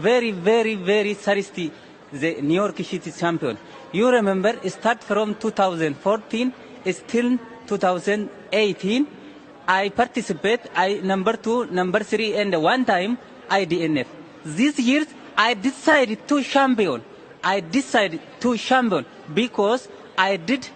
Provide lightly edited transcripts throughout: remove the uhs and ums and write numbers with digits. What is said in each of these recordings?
very, very, very thirsty. The New York City champion. You remember, start from 2014, still 2018. I participate. I number 2, number 3, and one time I DNF. This year I decided to champion. I decided to champion because I did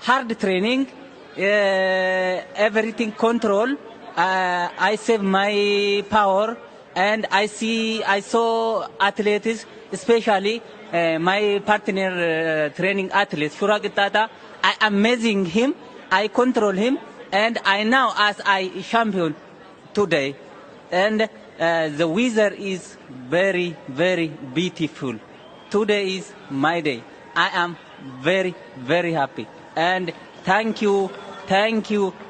hard training, everything control. I save my power, and I saw athletes, especially my partner training athlete, Shuraq Tata. I amazing him. I control him, and I now as I champion today. And the weather is very, very beautiful. Today is my day. I am very, very happy. And thank you,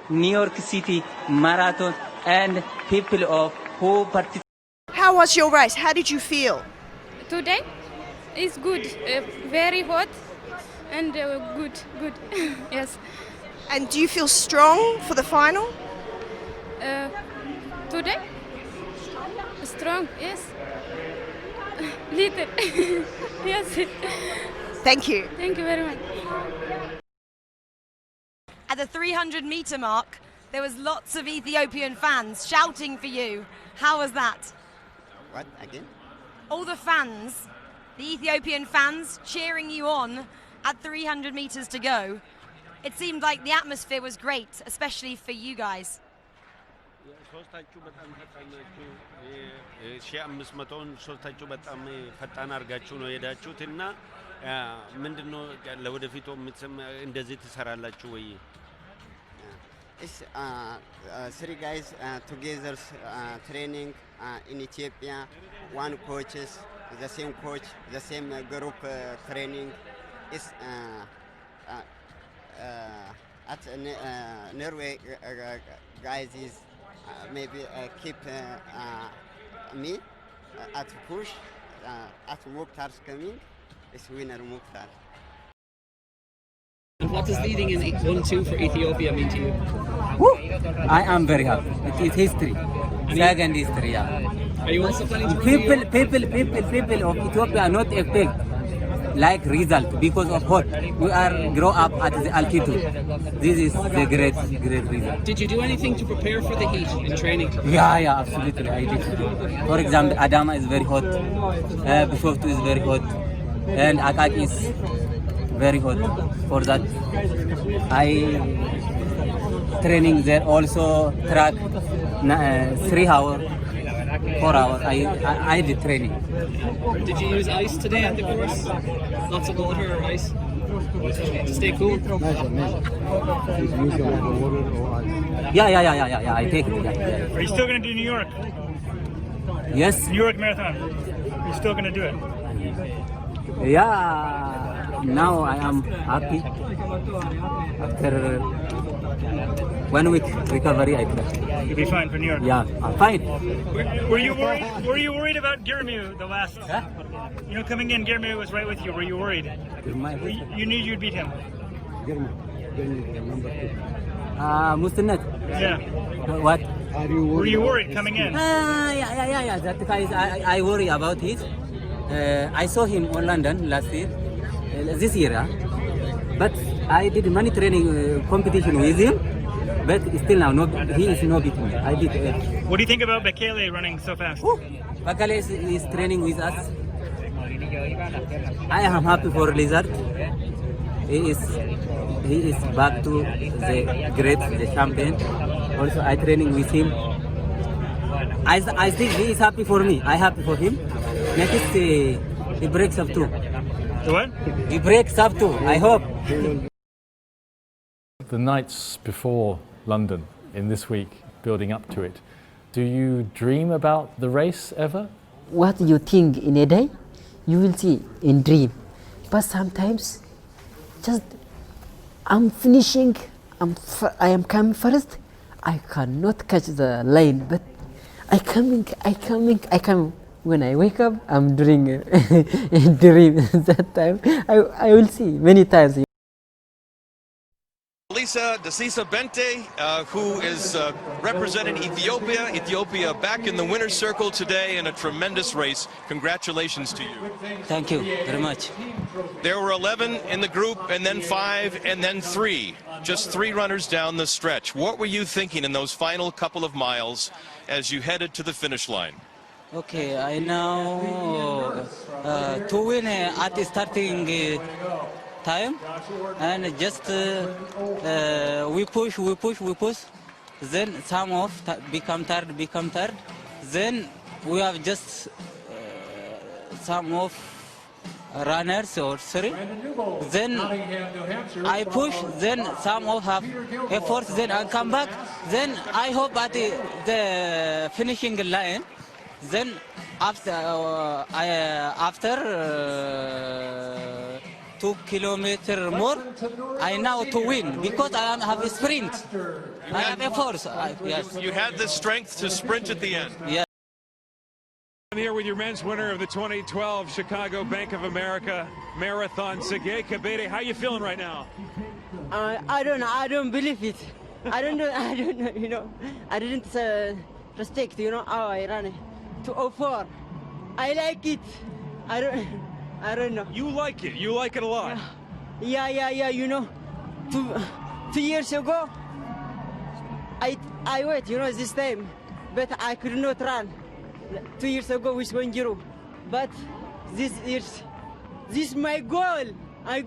New York City Marathon and people of who participated. How was your race? How did you feel? Today is good, very hot and good. Yes. And do you feel strong for the final? Today? Strong, yes. Little. Yes. Thank you. Thank you very much. At the 300-meter mark, there was lots of Ethiopian fans shouting for you. How was that? What, again? All the fans, the Ethiopian fans cheering you on at 300 meters to go. It seemed like the atmosphere was great, especially for you guys. It's 3 guys together training in Ethiopia. One coaches, the same coach, the same group training. It's at Norway guys is maybe keep me at push at Mukhtar's coming. It's winner Mukhtar. And what does leading in 1-2 for Ethiopia mean to you? Woo! I am very happy. It is history. Second history, yeah. Are you also planning to People of Ethiopia are not expect like result because of hot. We are grow up at the altitude. This is the great result. Did you do anything to prepare for the heat in training? Yeah, absolutely. I did. For example, Adama is very hot. Bishoftu is very hot. And Akak is very hot. For that, I training there also track 3 hours, 4 hours. I did training. Did you use ice today at the course? Lots of water or ice? To stay cool? Yeah, I take it. Yeah. Are you still going to do New York? Yes. New York Marathon. Are you still going to do it? Yeah, now I am happy. After 1 week recovery, I think. You'll be fine for New York. Yeah, I'm fine. Were you worried? Were you worried about Girmu the last? Huh? You know, coming in, Girmu was right with you. Were you worried? You knew you'd beat him. Mustanet. Yeah. What? Were you worried coming in? Yeah. That guy, I worry about it. I saw him in London last year, this year, but I did many training competition with him, but still now he is not beating me. I did. What do you think about Bekele running so fast? Bekele is training with us. I am happy for Lizard. He is back to the champion. Also, I training with him. I think he is happy for me. I happy for him. Next, he breaks up too. What? He breaks up too. I hope. The nights before London in this week, building up to it, do you dream about the race ever? What you think in a day, you will see in dream. But sometimes, just I'm finishing, I am coming first. I cannot catch the lane, but I coming. When I wake up, I'm doing a dream. That time, I will see many times. At least Dasisa Bente, who is representing Ethiopia. Ethiopia back in the winner's circle today in a tremendous race. Congratulations to you. Thank you very much. There were 11 in the group, and then 5, and then 3. Just 3 runners down the stretch. What were you thinking in those final couple of miles as you headed to the finish line? Okay, I now to win at the starting time, and just we push. Then some of become tired. Then we have just some of runners or 3. Then I push. Then some of have effort. Then I come back. Then I hope at the finishing line. Then after 2 kilometers more, I now to win because I have a sprint. I have a force. Yes. You had the strength to sprint at the end. Yeah. I'm here with your men's winner of the 2012 Chicago Bank of America Marathon, Sergei Kabede. How you feeling right now? I don't know. I don't believe it. I don't know. You know, I didn't respect. You know how I ran it. 204. I like it. I don't know. You like it. You like it a lot. Yeah. You know, 2 years ago, I wait. You know, this time, but I could not run. 2 years ago with 1-0, but this is my goal. I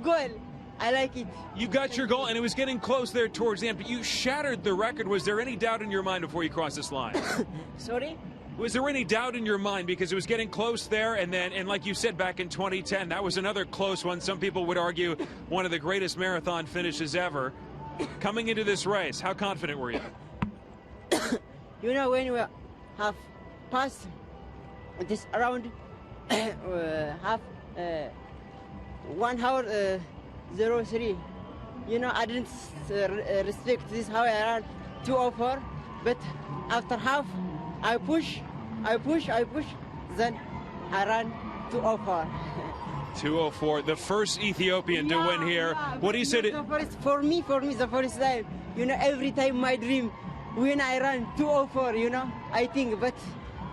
like it. You got your goal, and it was getting close there towards the end, but you shattered the record. Was there any doubt in your mind before you crossed this line? Sorry? Was there any doubt in your mind because it was getting close there, and like you said back in 2010, that was another close one. Some people would argue one of the greatest marathon finishes ever. Coming into this race, how confident were you? You know, when we have passed this around half 1 hour 03, you know, I didn't respect this how I ran 204, but after half I push, then I ran 204. 204, the first Ethiopian to win here. What do you say to... For me, the first time. You know, every time my dream, when I run 204, you know, I think, but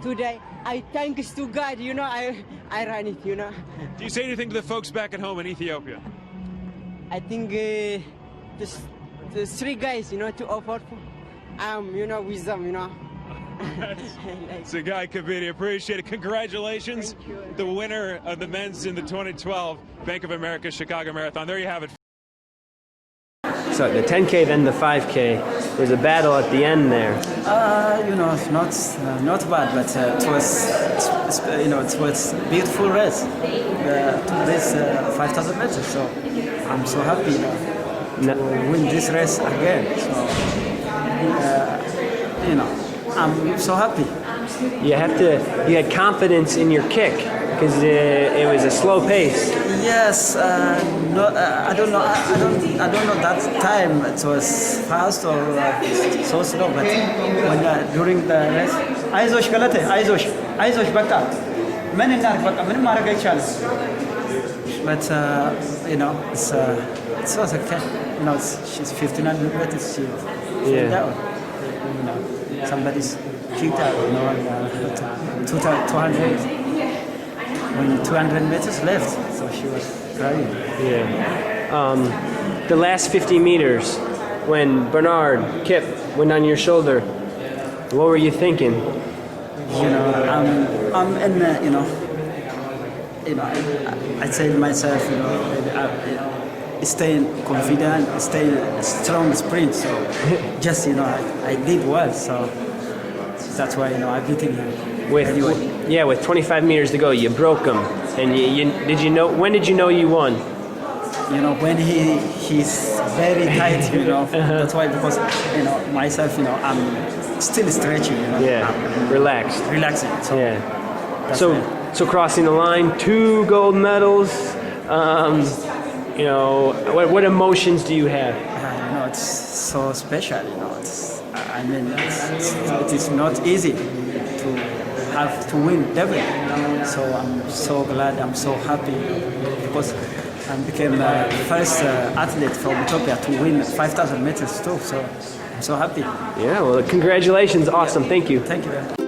today, I thanks to God, you know, I ran it, you know. Do you say anything to the folks back at home in Ethiopia? I think the 3 guys, you know, 204, you know, with them, you know. Sergei Kabede, appreciate it. Congratulations, the winner of the men's in the 2012 Bank of America Chicago Marathon. There you have it. So the 10K, then the 5K. There's a battle at the end there. You know, not bad, but it was, you know, it was a beautiful race. To race 5,000 meters, so I'm so happy, you know, to win this race again. So, you know, I'm so happy. You had confidence in your kick because it was a slow pace. Yes, no, I don't know. I don't know that time it was fast or so slow. But when during the race, አይዞሽ ገለቴ አይዞሽ በቃ ምን እናድርግ በቃ ምንም ማድረግ አይቻልም. But you know, it's was okay. You know, she's 1,500 meters. She fell down. You know, somebody's kicked out. You know, 200. When 200 meters left, so she was crying. Yeah. The last 50 meters, when Bernard Kip went on your shoulder, what were you thinking? You know, I'm in, you know, I tell myself, you know, staying confident, staying strong sprint. So just, you know, I did well. So that's why, you know, I beat him. With 25 meters to go, you broke him. And when did you know you won? You know, when he's very tight, you know. That's why, because, you know, myself, you know, I'm still stretching, you know. Yeah, relaxing. So, so crossing the line, 2 gold medals. You know, what emotions do you have? You know, it's so special, you know. It is not easy to have to win double. So I'm so glad, I'm so happy because and became the first athlete from Ethiopia to win 5,000 meters too. So I'm so happy. Yeah, well, congratulations. Awesome. Thank you. Thank you very much.